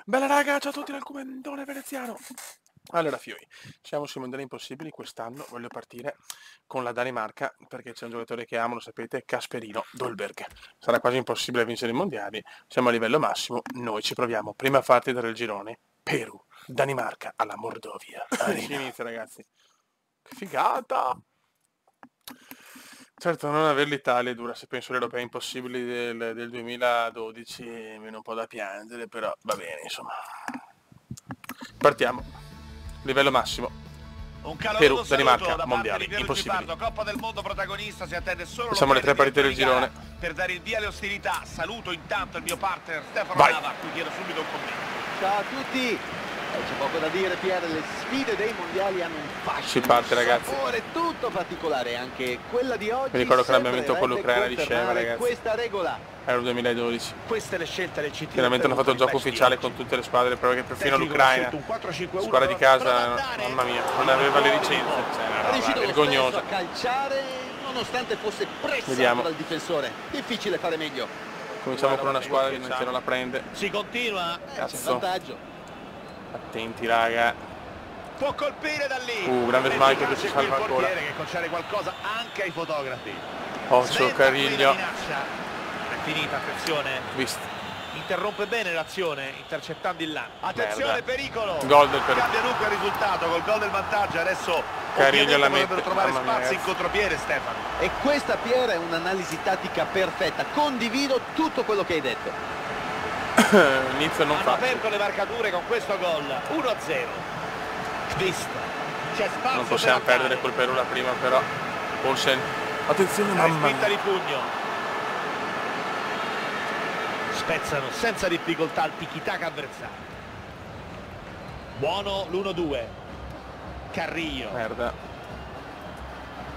Bella raga, ciao a tutti dal commentone veneziano. Allora fioi, siamo sui mondiali impossibili, quest'anno voglio partire con la Danimarca perché c'è un giocatore che amo, lo sapete, Casperino Dolberg. Sarà quasi impossibile vincere i mondiali, siamo a livello massimo, noi ci proviamo. Prima partita del girone, Perù, Danimarca alla Mordovia Arena. Ci inizia ragazzi, che figata! Certo, non avere l'Italia è dura, se penso agli europei impossibili del 2012 mi viene un po' da piangere, però va bene, insomma. Partiamo. Livello massimo. Perù, Danimarca, mondiali, impossibili. Coppa del Mondo protagonista, si attende solo Facciamo le tre partite del girone. Per dare il via alle ostilità. Saluto intanto il mio partner Stefano Vai. Nava, a cui chiedo subito un commento. Ciao a tutti! C'è poco da dire, Pier, le sfide dei mondiali hanno un fascino, Si parte, ragazzi. un sapore tutto particolare, anche quella di oggi. Mi ricordo che l'abbiamo vinto con l'Ucraina di Scema, confermare ragazzi. questa regola. Era il 2012. Queste le scelte del CT. Finalmente hanno fatto il gioco ufficiale con tutte le squadre, perché perfino l'Ucraina, squadra di casa, mamma mia, non aveva le licenze. Cioè, Ha una riuscito roba lo stesso vergognosa. a calciare, nonostante fosse pressato Vediamo. dal difensore. Difficile fare meglio. Cominciamo con una squadra che non la prende. Si continua. C'è Cazzo. vantaggio. Attenti raga. Può colpire da lì. Grande Schmeichel che si salva il ancora. portiere che concede qualcosa anche ai fotografi. Occhio Cariglio. È finita, attenzione. Visto. Interrompe bene l'azione, intercettando il là. Attenzione, Merda. pericolo. Gol del Perù. Cambia dunque il risultato col gol del vantaggio. Adesso Cariglio la potrebbero mette. trovare Mamma mia, spazi in ragazzi. contropiede, Stefano. E questa, Pier, è un'analisi tattica perfetta. Condivido tutto quello che hai detto. Inizio non Hanno facile. aperto le marcature con questo gol. 1-0. Kvist. C'è spazio. Non possiamo per perdere col Perù la prima però. Olsen. Attenzione mamma Respinta mia. di pugno. Spezzano senza difficoltà il tiki-taka avversario. Buono l'1-2. Carrillo. Merda.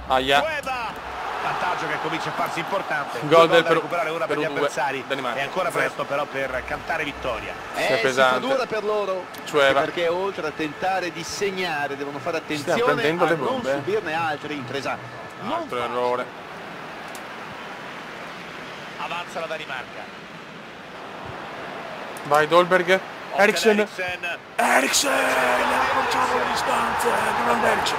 Aia. Cueva. Vantaggio che comincia a farsi importante. Gol del da Perù. recuperare ora per Perù gli 2, avversari. Danimarca. È ancora 0. presto però per cantare vittoria. È Si fa pesante. dura per loro. Cueva. Perché oltre a tentare di segnare devono fare attenzione prendendo a le non bombe. subirne altri in presa. Non Altro facile. errore. Avanza la Danimarca. Vai Dolberg. Eriksen. Eriksen. Eriksen. Facciamo le distanze. Grande Eriksen.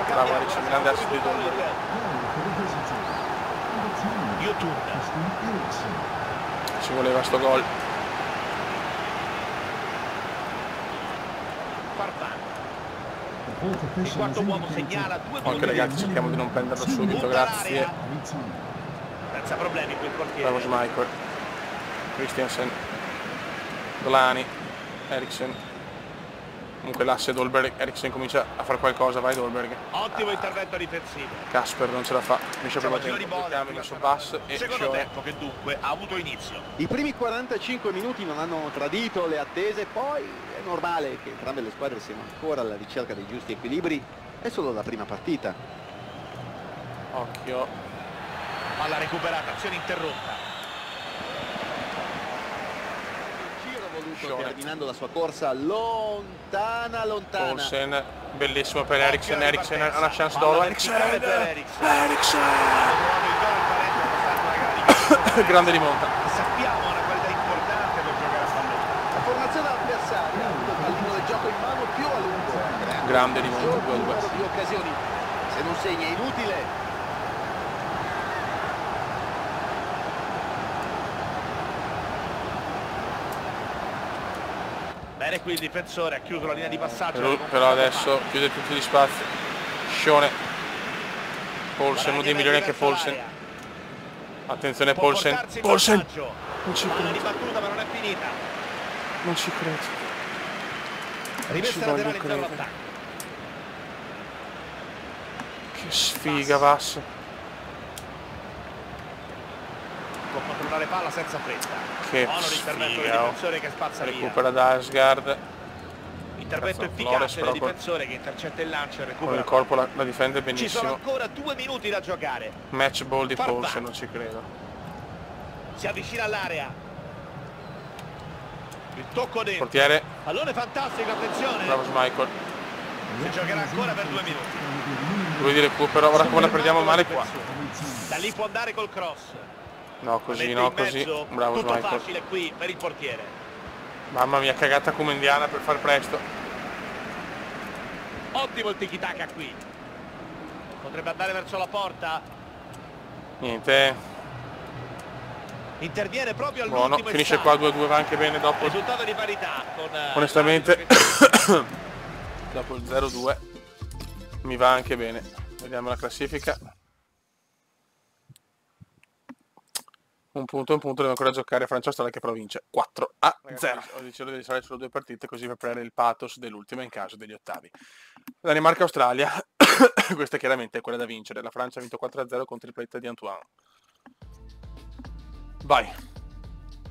Bravo Eriksen, grande assist di Dolberg. Yotun. Ci voleva sto gol. Farfan. Il quarto uomo segnala 2 Ok ragazzi, cerchiamo di non prenderlo subito, grazie. Senza problemi quel portiere. Bravo Schmeichel. Christiansen. Dolani. Eriksen. Comunque l'asse Dolberg. Eriksen comincia a fare qualcosa, vai Dolberg. Ottimo intervento difensivo. Casper non ce la fa. Finisce prima Giro tempo. di bola, Abbiamo messo Bass e secondo Scione. tempo che dunque ha avuto inizio. I primi 45 minuti non hanno tradito le attese, poi è normale che entrambe le squadre siano ancora alla ricerca dei giusti equilibri. È solo la prima partita. Occhio. Palla recuperata, azione interrotta. Il giro voluto Scione. terminando la sua corsa lontana. Olsen. Bellissimo per Eriksen. Occhio alla Eriksen ha ripartenza. una chance Palla d'oro. verticale Eriksen. per Eriksen. Eriksen. Ha trovato il gol al pareggio, nonostante una gara di Grande rimonta. Sappiamo una qualità importante per giocare a pallone. La formazione avversaria ha avuto il pallino del gioco in mano più a lungo. Grande rimonta, Un 2-2. numero di occasioni. Se non segna è inutile. Bene, qui il difensore ha chiuso la linea di passaggio. Però adesso chiude tutti gli spazi. Scione. Polsen, uno dei migliori anche Polsen. Attenzione Polsen. Polsen. Non ci Palla credo. ribattuta ma non è finita. Non ci credo. Ci Rimessa voglio laterale in zona credere. d'attacco. Che sfiga Vass. Può controllare palla senza fretta. Che Buono l'intervento del sfiga. difensore che spazza Recupera da Asgard. Intervento Cazzo, efficace Flores, del però difensore che intercetta il lancio e Con recupera. il corpo la difende Ci sono benissimo. ancora 2 minuti da giocare. Match ball di Farfan. Polsen, non ci credo. Si avvicina all'area. Il tocco dentro. Portiere. Pallone fantastico, attenzione. Bravo Schmeichel. Si giocherà ancora per 2 minuti. Lui di recupero. Ora come la perdiamo male qua. Da lì può andare col cross. No, così, Mette no, in così. mezzo, Bravo tutto Michael. facile qui per il portiere. Mamma mia, cagata comendiana per far presto. Ottimo il tiki-taka qui. Potrebbe andare verso la porta. Niente. Interviene proprio Buono, all'ultimo. finisce qua 2-2, va anche bene dopo. Risultato di parità con Onestamente dopo il 0-2 mi va anche bene. Vediamo la classifica. Un punto, deve ancora giocare Francia Australia che però vince 4-0. Ho deciso di risalire solo 2 partite così per prendere il pathos dell'ultima in caso degli ottavi. Danimarca-Australia, questa chiaramente è quella da vincere. La Francia ha vinto 4-0 con tripletta di Antoine. Vai.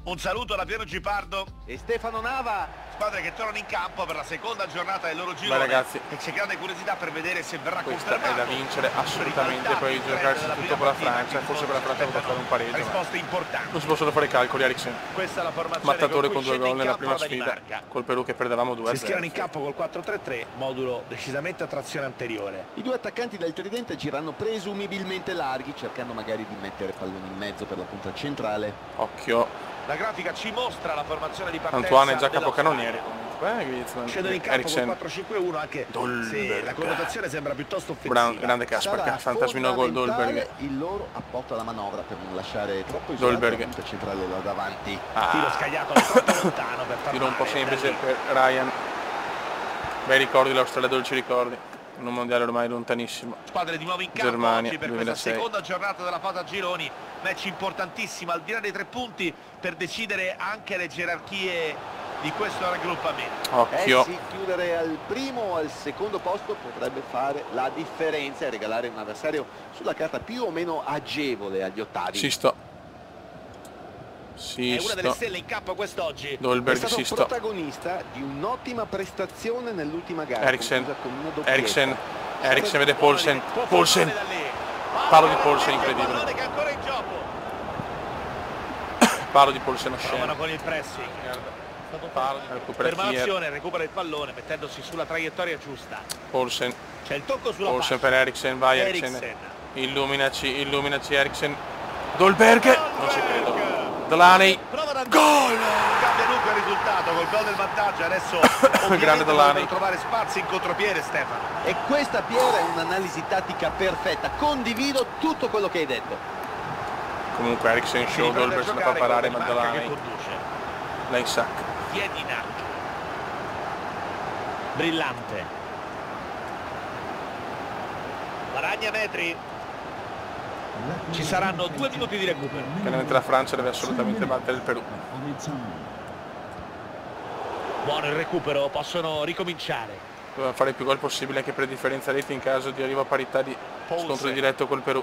Un saluto da Piero Gipardo E Stefano Nava. squadre che tornano in campo per la seconda giornata del loro Beh, girone. ragazzi, E c'è grande curiosità per vedere se verrà questa è confermato. da vincere assolutamente, poi giocarsi tutto per la Francia, forse per la Francia potrà fare un pareggio, ma risposte importanti. non si possono fare i calcoli. Eriksen, Questa è la formazione mattatore con cui 2 scende gol in nella campo prima la sfida, Danimarca. col Perù che perdevamo 2-0. Si schierano in campo col 4-3-3, modulo decisamente a trazione anteriore. I 2 attaccanti del tridente girano presumibilmente larghi, cercando magari di mettere palloni in mezzo per la punta centrale. Occhio, La grafica ci mostra la formazione di partenza. Antoine è già della capocannoniere Australia. comunque, Griezmann, Scendono in campo Eriksen, col 4-5-1 anche se la connotazione sembra piuttosto offensiva. grande Kasper, Sarà fantasmino gol fondamentale Dolberg. il loro apporto alla manovra per non lasciare troppo isolato la Dolberg. punta centrale là davanti. Tiro scagliato troppo lontano per far Tiro un po' male, semplice da lì. per Ryan. Bei ricordi, l'Australia dolci ricordi, in un mondiale ormai lontanissimo. Squadre di nuovo in campo Germania, oggi per 2006. questa seconda giornata della fase a gironi, match importantissimo al di là dei 3 punti per decidere anche le gerarchie di questo raggruppamento. Occhio, Sì, chiudere al primo o al secondo posto potrebbe fare la differenza e regalare un avversario sulla carta più o meno agevole agli ottavi. Sisto. È una delle stelle in campo quest'oggi. È Dolberg, stato Sisto. protagonista di un'ottima prestazione nell'ultima gara. Eriksen, conclusa con una doppietta. Eriksen vede Poulsen, Può Poulsen, farlo da lì. palo di Poulsen incredibile, Pallone che è ancora in gioco. palo di Poulsen osceno. Provano con il pressing. Palo, recupera Ferma Kier, l'azione, recupera il pallone mettendosi sulla traiettoria giusta. Poulsen, C'è il tocco sulla Poulsen per fascia. Eriksen, vai Eriksen, Eriksen. illuminaci Eriksen, Dolberg, non ci credo, Delaney, Prova ad andare. gol! Cambia dunque il risultato col gol del vantaggio. Adesso Grande Delaney. dovrebbero trovare spazi in contropiede, Stefano. E questa, Piera, è un'analisi tattica perfetta. Condivido tutto quello che hai detto. Comunque Eriksen Si show, riprende a Dolberg se la fa giocare parare, con ma Danimarca che Delaney, conduce. lei sa. Piedina. Brillante. Guadagna metri. Ci saranno 2 minuti di recupero. Chiaramente la Francia deve assolutamente battere il Perù. Buono il recupero, possono ricominciare. Doveva fare il più gol possibile anche per differenza reti in caso di arrivo a parità di scontro diretto col Perù.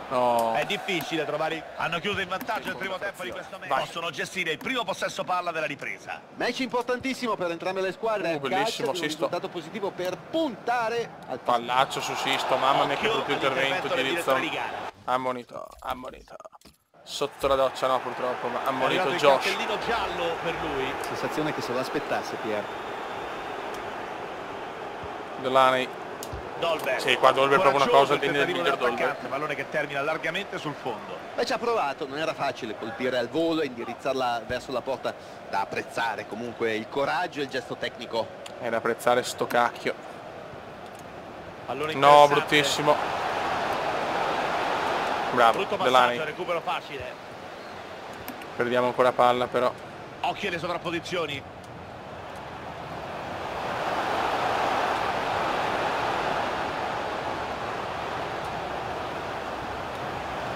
No, È difficile trovare. Hanno chiuso in vantaggio il primo tempo di questo match. Possono gestire il primo possesso palla della ripresa. Match importantissimo per entrambe le squadre. Bellissimo, Calcio di un Sisto. risultato positivo per puntare al pallaccio su Sisto, mamma mia che Occhio brutto intervento all'intervento del di direttore Rizzon. di gara. Ammonito. Sotto la doccia no purtroppo, ma È ammonito arrivato il Josh. cartellino giallo per lui. sensazione che se lo aspettasse, Pier. Delaney. Dolberg. Sì, qua Dolberg è proprio una cosa Coraggioso il degna del tentativo miglior Dolberg. dell'attaccante, pallone che termina largamente sul fondo. Beh, ci ha provato, non era facile colpire al volo e indirizzarla verso la porta. Da apprezzare comunque il coraggio e il gesto tecnico. È da apprezzare sto cacchio. Pallone No, interessante. bruttissimo. Bravo, Brutto Delaney. passaggio, recupero facile. Perdiamo ancora palla però. Occhio alle sovrapposizioni.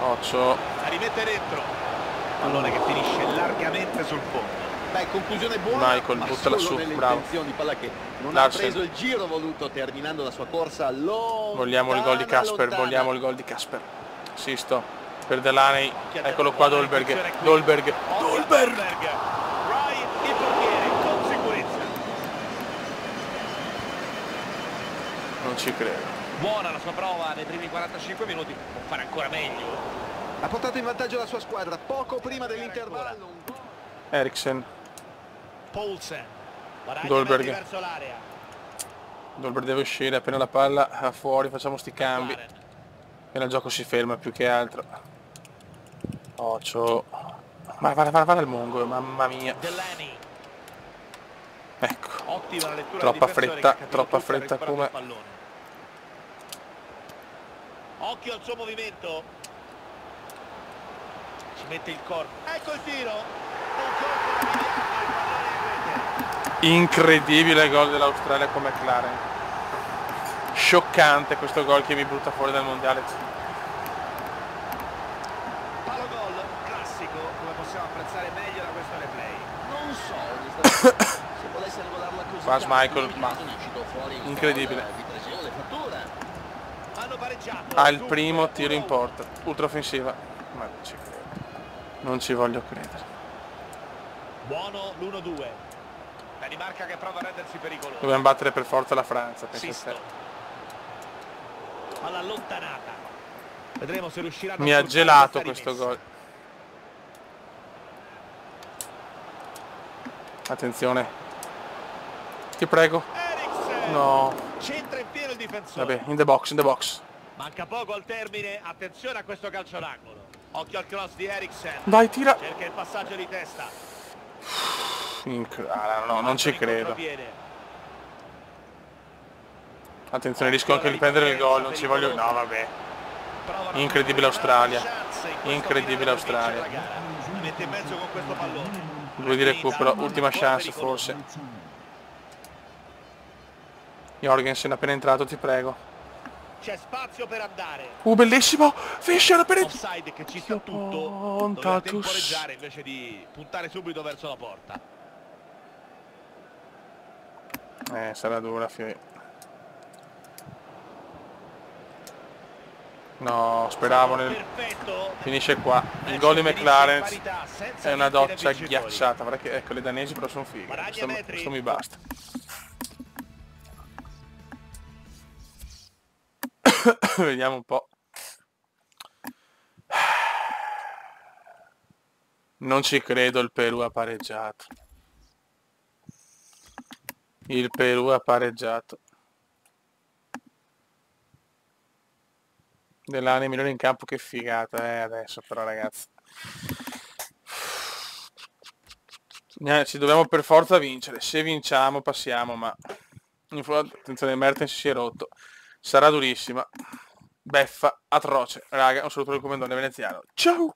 Occhio. La rimette dentro. Pallone che finisce largamente sul fondo. Beh, conclusione buona, Michael, ma buttala solo su, nelle bravo. intenzioni. Palla che non Larsen. ha preso il giro voluto, terminando la sua corsa lontana. Vogliamo il gol di Kasper, lontana. vogliamo il gol di Kasper. Sisto per Delaney. Eccolo qua Buona Dolberg. intuizione qui. Dolberg. Occhio a Dolberg. Ryan, il portiere, con sicurezza. Non ci credo. Buona la sua prova nei primi 45 minuti. Può fare ancora meglio. Ha portato in vantaggio la sua squadra poco prima dell'intervallo. Eriksen. Poulsen. Guadagna Dolberg. metri verso l'area. Dolberg deve uscire appena la palla fuori, facciamo sti cambi. Warren. E il gioco si ferma più che altro. Ocio. Ma va al mungo, mamma mia. Delaney. Ecco. Ottima la lettura Troppa del difensore fretta, che ha capito troppa tutto e ha fretta recuperato come... il pallone. Occhio al suo movimento. Ci mette il corpo. Ecco il tiro. Un colpo da miliardo, il pallone in rete. Incredibile il gol dell'Australia con McLaren. Scioccante questo gol che mi butta fuori dal mondiale. Palo gol, classico, come possiamo apprezzare meglio da questo replay. Non so, onestamente, se volesse regolarla così. Bas Michael, ma fuori un incredibile. gol di presione, fattura. Hanno pareggiato. Ha il Dunque, primo tiro in 1-1. porta, ultra offensiva. Ma non ci credo. Non ci voglio credere. Buono l'1-2. Danimarca che prova a rendersi pericoloso. Dobbiamo battere per forza la Francia, penso a Sisto. te. Alla allontanata. Vedremo se riusciranno Mi a ha sfruttare gelato questa questo rimessa. gol. Attenzione. Ti prego. Eriksen. No. Centra in pieno il difensore. Vabbè, in the box, in the box. Manca poco al termine, attenzione a questo calcio d'angolo. Occhio al cross di Eriksen. Vai, tira. Cerca il passaggio di testa. No, non ci In credo. contropiede. Attenzione, rischio anche di prendere il gol, non ci voglio... No, vabbè. Provano Incredibile a Australia. chance in questo Incredibile finale per Australia. vincere la gara. Si mette in mezzo con questo pallone. Due di recupero, ultima chance forse. Jorgensen appena entrato, ti prego. C'è spazio per andare. Bellissimo! Fischer appena entrato! Offside che ci sta tutto. Doveva Tatus. temporeggiare invece di puntare subito verso la porta. Sarà dura, figlio. No, speravo nel... Perfetto. Finisce qua. Il gol di McLaren è una doccia ghiacciata. Guarda che, ecco, le danesi però sono fighe. Questo mi basta. Vediamo un po'. Non ci credo, il Perù ha pareggiato. Il Perù ha pareggiato. Delaney migliore in campo, che figata adesso però, ragazzi. Ci dobbiamo per forza vincere. Se vinciamo passiamo, ma attenzione, Mertens si è rotto. Sarà durissima. Beffa atroce. Raga, un saluto del comandante veneziano. Ciao!